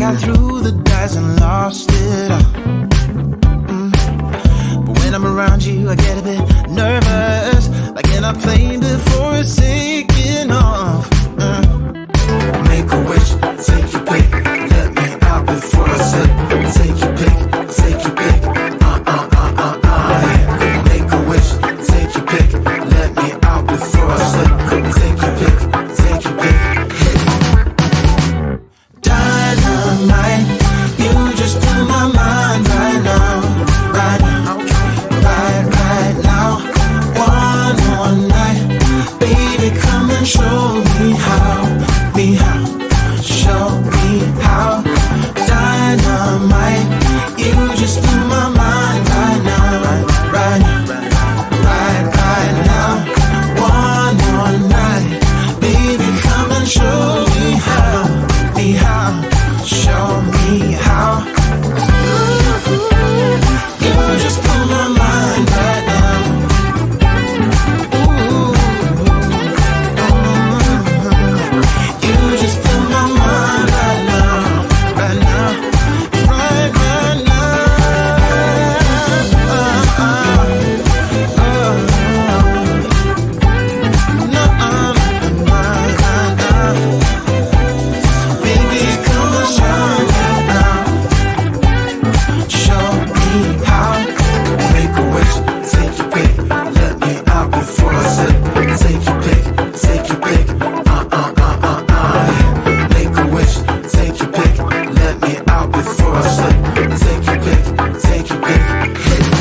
I threw the dice and lost it all. But when I'm around you, I get a bit nervous, like in a plane before it's taking off. Make a wish, take your pick, let me out before I slip. Take your pick, take your pick, yeah. Make a wish, take your pick, let me out before I slip. Take your pick, take your pick, hit it. Dynamite, you just blew my mind right now, right now, right now. One more night, baby, come and show me how, show me how. Dynamite, you just blew my mind right now, right now. One more night, baby, come and show me how, show me how. You just blew my mind right now. You just blew my mind right now, right now, right now. Baby, come and show me how, show me how. Make a wish, take your pick, let me out before I slip. Take your pick, take your pick, yeah. Make a wish, take your pick, let me out before I slip. Take your pick, take your pick, hit it.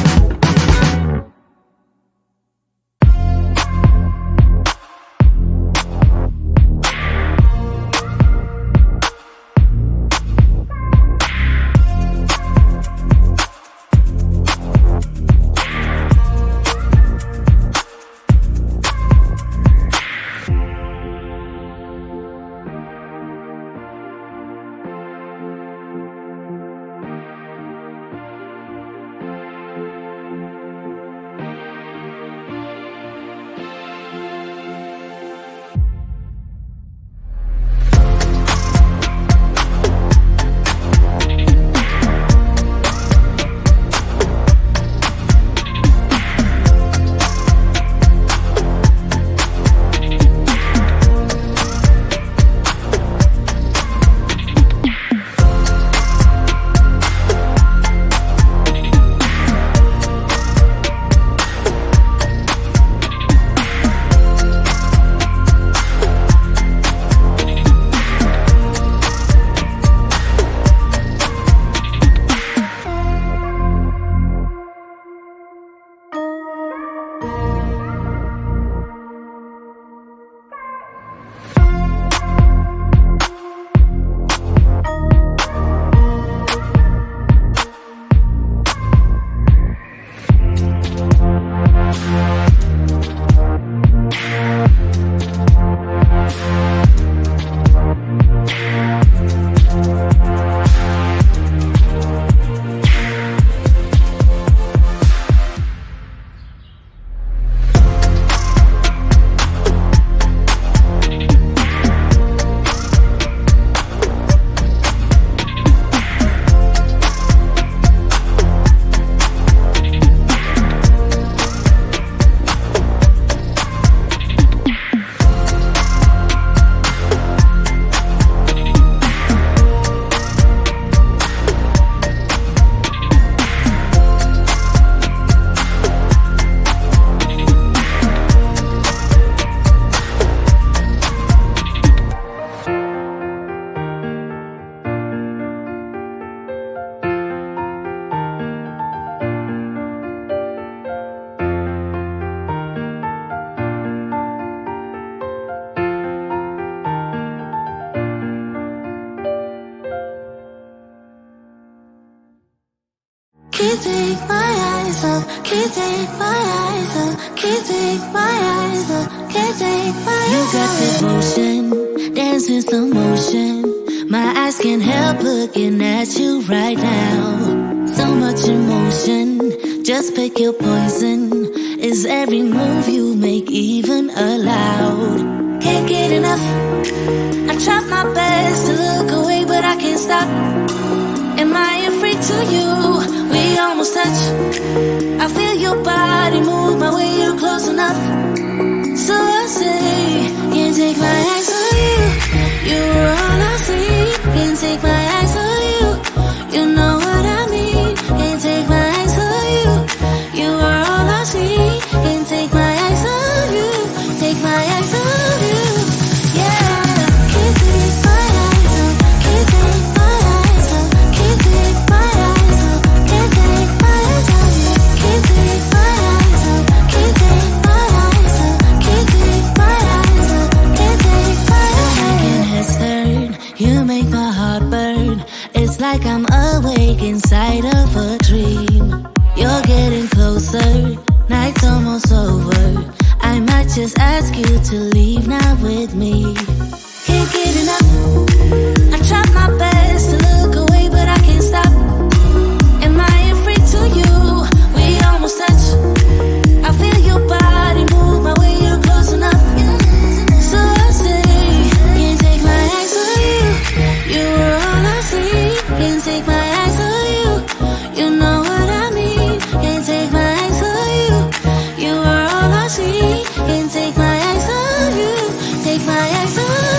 Can't take my eyes off, can't take my eyes off, can't take my eyes off, can't take my eyes off. You got that motion, dance with some motion. My eyes can't help looking at you right now. So much emotion, just pick your poison. Is every move you make even allowed? Can't get enough. I try my best to look away, but I can't stop. Am I a freak to you? We almost touch. I feel your body move my way, you're close enough. So I say, can't take my eyes on you. You were all I see. Can't take my eyes on you. You know what I mean. Can't take my eyes on you. You were all I see. Can't take my eyes on you. Take my eyes on you. Yeah. Can't take my eyes on. Can't take my eyes on. Can't take my eyes on. Can't take my eyes on you. Can't take my eyes on. Can't take my eyes on. Can't take my eyes on. Can't take my eyes on. Making heads turn. You make my heart burn. It's like I'm awake inside of a dream. You're getting closer. Night's almost over. I might just ask you to leave now with me. Can't get enough. I try my best to look away, but I can't stop. Am I a freak to you? We almost touch. I feel your body move my way, you're close enough. So I say, can't take my eyes on you. You were all I see. Can't take my eyes on you. You know what I mean. Can't take my eyes on you. You were all I see. Can't take my eyes on you. Take my eyes on you.